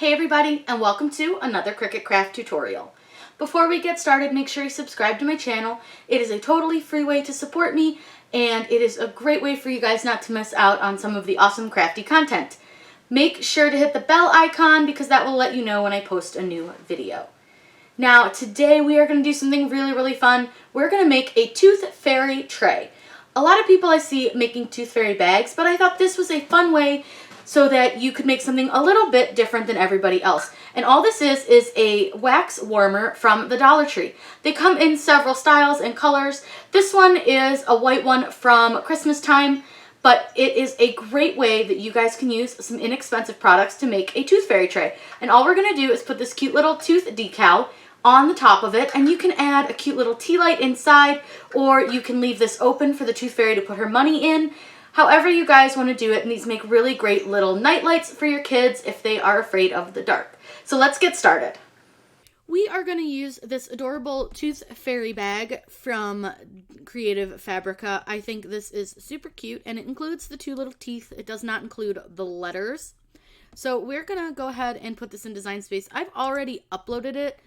Hey everybody, and welcome to another Cricut craft tutorial. Before we get started, make sure you subscribe to my channel. It is a totally free way to support me, and it is a great way for you guys not to miss out on some of the awesome crafty content. Make sure to hit the bell icon because that will let you know when I post a new video. Now, today we are going to do something really fun. We're going to make a tooth fairy tray. A lot of people I see making tooth fairy bags, but I thought this was a fun way so that you could make something a little bit different than everybody else. And all this is a wax warmer from the Dollar Tree. They come in several styles and colors. This one is a white one from Christmas time, but it is a great way that you guys can use some inexpensive products to make a tooth fairy tray. And all we're gonna do is put this cute little tooth decal on the top of it, and you can add a cute little tea light inside, or you can leave this open for the tooth fairy to put her money in. However you guys want to do it, and these make really great little night lights for your kids if they are afraid of the dark. So let's get started. We are going to use this adorable tooth fairy bag from Creative Fabrica. I think this is super cute, and it includes the two little teeth. It does not include the letters. So we're going to go ahead and put this in Design Space. I've already uploaded it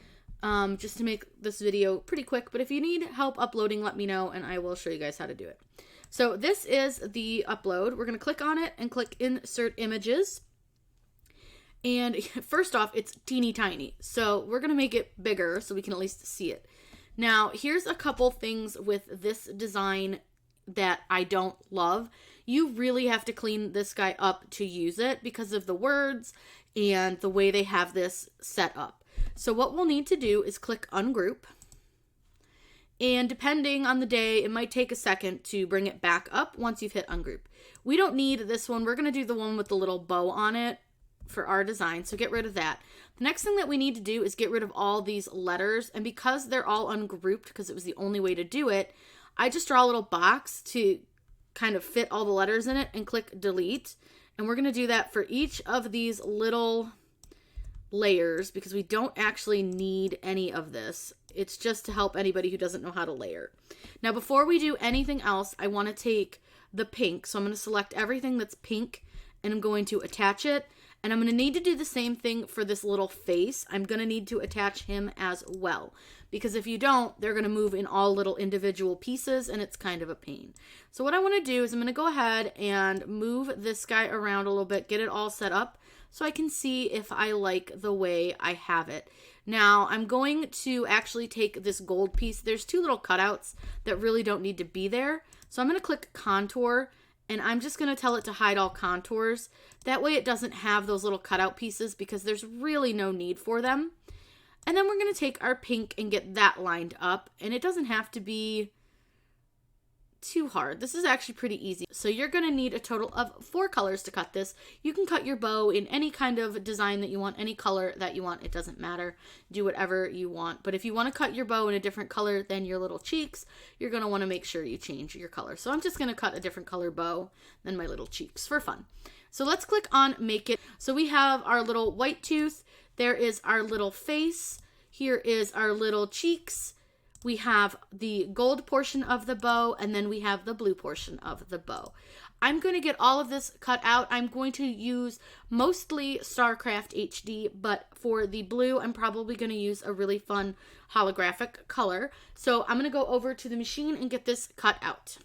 just to make this video pretty quick, but if you need help uploading, let me know and I will show you guys how to do it. So this is the upload. We're going to click on it and click Insert Images. And first off, it's teeny tiny. So we're going to make it bigger so we can at least see it. Now, here's a couple things with this design that I don't love. You really have to clean this guy up to use it because of the words and the way they have this set up. So what we'll need to do is click Ungroup. And depending on the day, it might take a second to bring it back up once you've hit Ungroup. We don't need this one. We're going to do the one with the little bow on it for our design, so get rid of that. The next thing that we need to do is get rid of all these letters, and because they're all ungrouped, because it was the only way to do it, I just draw a little box to kind of fit all the letters in it and click Delete. And we're going to do that for each of these little layers because we don't actually need any of this. It's just to help anybody who doesn't know how to layer. Now, before we do anything else, I want to take the pink. So I'm going to select everything that's pink and I'm going to attach it. And I'm going to need to do the same thing for this little face. I'm going to need to attach him as well. Because if you don't, they're going to move in all little individual pieces and it's kind of a pain. So what I want to do is I'm going to go ahead and move this guy around a little bit, get it all set up so I can see if I like the way I have it. Now, I'm going to actually take this gold piece. There's two little cutouts that really don't need to be there. So I'm going to click Contour, and I'm just going to tell it to hide all contours. That way it doesn't have those little cutout pieces because there's really no need for them. And then we're going to take our pink and get that lined up. And it doesn't have to be too hard. This is actually pretty easy. So you're going to need a total of 4 colors to cut this. You can cut your bow in any kind of design that you want, any color that you want. It doesn't matter. Do whatever you want. But if you want to cut your bow in a different color than your little cheeks, you're going to want to make sure you change your color. So I'm just going to cut a different color bow than my little cheeks for fun. So let's click on Make It. So we have our little white tooth. There is our little face. Here is our little cheeks. We have the gold portion of the bow, and then we have the blue portion of the bow. I'm going to get all of this cut out. I'm going to use mostly StarCraft HD, but for the blue, I'm probably going to use a really fun holographic color. So I'm going to go over to the machine and get this cut out.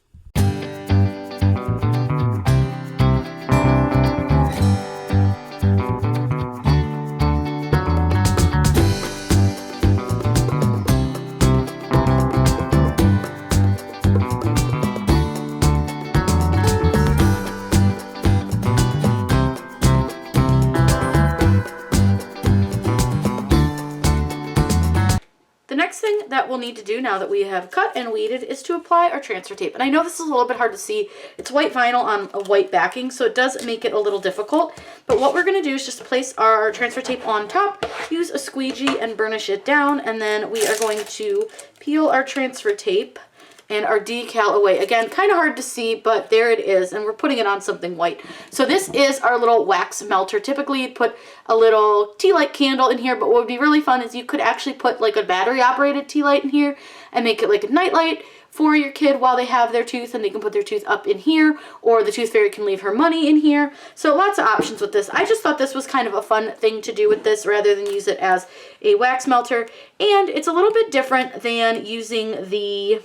Next thing that we'll need to do now that we have cut and weeded is to apply our transfer tape. And I know this is a little bit hard to see. It's white vinyl on a white backing, so it does make it a little difficult. But what we're going to do is just place our transfer tape on top, use a squeegee and burnish it down, and then we are going to peel our transfer tape and our decal away. Again, kind of hard to see, but there it is, and we're putting it on something white. So this is our little wax melter. Typically you'd put a little tea light candle in here, but what would be really fun is you could actually put like a battery operated tea light in here and make it like a night light for your kid while they have their tooth, and they can put their tooth up in here, or the tooth fairy can leave her money in here. So lots of options with this. I just thought this was kind of a fun thing to do with this rather than use it as a wax melter, and it's a little bit different than using the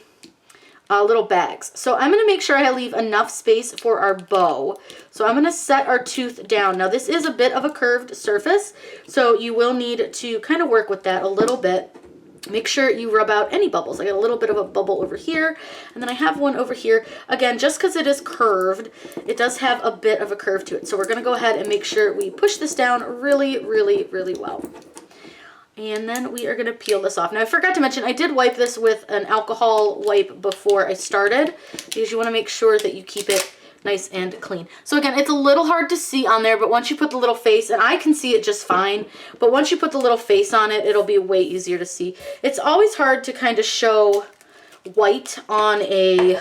little bags. So I'm going to make sure I leave enough space for our bow. So I'm going to set our tooth down. Now this is a bit of a curved surface, so you will need to kind of work with that a little bit. Make sure you rub out any bubbles. I got a little bit of a bubble over here, and then I have one over here. Again, just because it is curved, it does have a bit of a curve to it. So we're going to go ahead and make sure we push this down really, really, really well. And then we are going to peel this off. Now I forgot to mention, I did wipe this with an alcohol wipe before I started, because you want to make sure that you keep it nice and clean. So again, it's a little hard to see on there, but once you put the little face, and I can see it just fine, but once you put the little face on it, it'll be way easier to see. It's always hard to kind of show white on a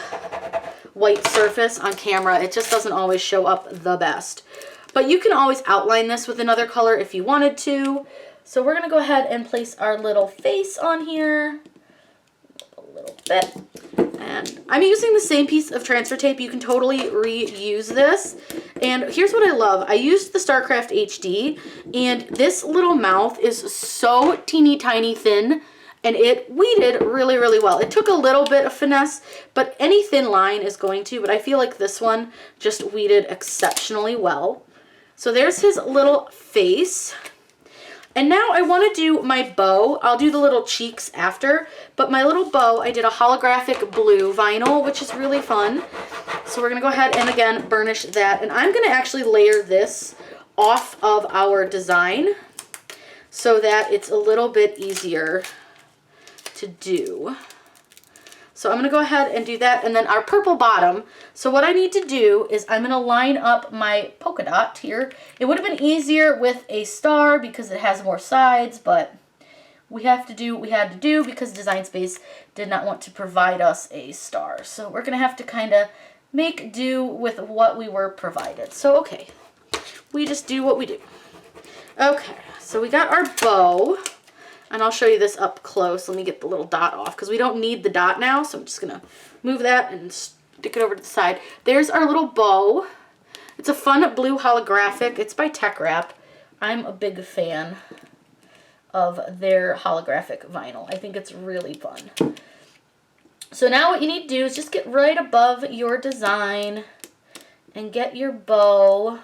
white surface on camera. It just doesn't always show up the best. But you can always outline this with another color if you wanted to. So we're going to go ahead and place our little face on here a little bit. And I'm using the same piece of transfer tape. You can totally reuse this. And here's what I love. I used the StarCraft HD, and this little mouth is so teeny tiny thin, and it weeded really, really well. It took a little bit of finesse, but any thin line is going to, but I feel like this one just weeded exceptionally well. So there's his little face. And now I want to do my bow. I'll do the little cheeks after, but my little bow, I did a holographic blue vinyl, which is really fun. So we're going to go ahead and again burnish that. And I'm going to actually layer this off of our design so that it's a little bit easier to do. So I'm going to go ahead and do that, and then our purple bottom. So what I need to do is I'm going to line up my polka dot here. It would have been easier with a star because it has more sides, but we have to do what we had to do because Design Space did not want to provide us a star. So we're going to have to kind of make do with what we were provided. So okay, we just do what we do. Okay, so we got our bow. And I'll show you this up close. Let me get the little dot off because we don't need the dot now. So I'm just going to move that and stick it over to the side. There's our little bow. It's a fun blue holographic. It's by Tech Wrap. I'm a big fan of their holographic vinyl. I think it's really fun. So now what you need to do is just get right above your design and get your bow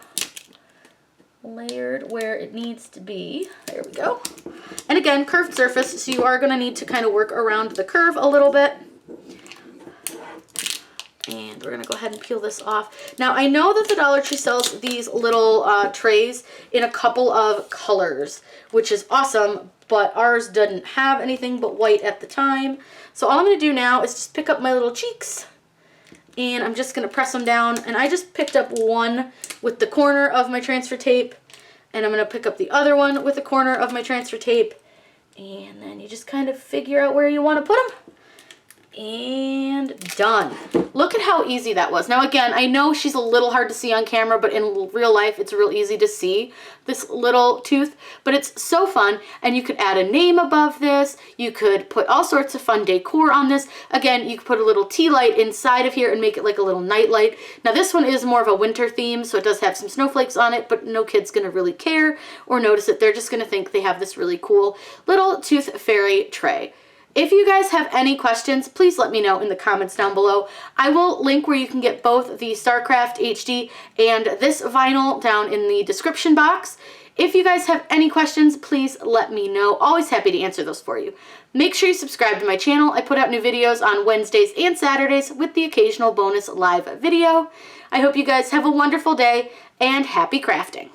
layered where it needs to be. There we go. And again, curved surface, so you are going to need to kind of work around the curve a little bit. And we're going to go ahead and peel this off. Now, I know that the Dollar Tree sells these little trays in a couple of colors, which is awesome, but ours didn't have anything but white at the time. So all I'm going to do now is just pick up my little cheeks, and I'm just going to press them down. And I just picked up one with the corner of my transfer tape, and I'm going to pick up the other one with the corner of my transfer tape, and then you just kind of figure out where you want to put them. And done. Look at how easy that was. Now again, I know she's a little hard to see on camera, but in real life it's real easy to see this little tooth, but it's so fun. And you could add a name above this. You could put all sorts of fun decor on this. Again, you could put a little tea light inside of here and make it like a little night light. Now this one is more of a winter theme, so it does have some snowflakes on it, but no kid's gonna really care or notice it. They're just gonna think they have this really cool little tooth fairy tray. If you guys have any questions, please let me know in the comments down below. I will link where you can get both the StarCraft HD and this vinyl down in the description box. If you guys have any questions, please let me know. Always happy to answer those for you. Make sure you subscribe to my channel. I put out new videos on Wednesdays and Saturdays with the occasional bonus live video. I hope you guys have a wonderful day and happy crafting.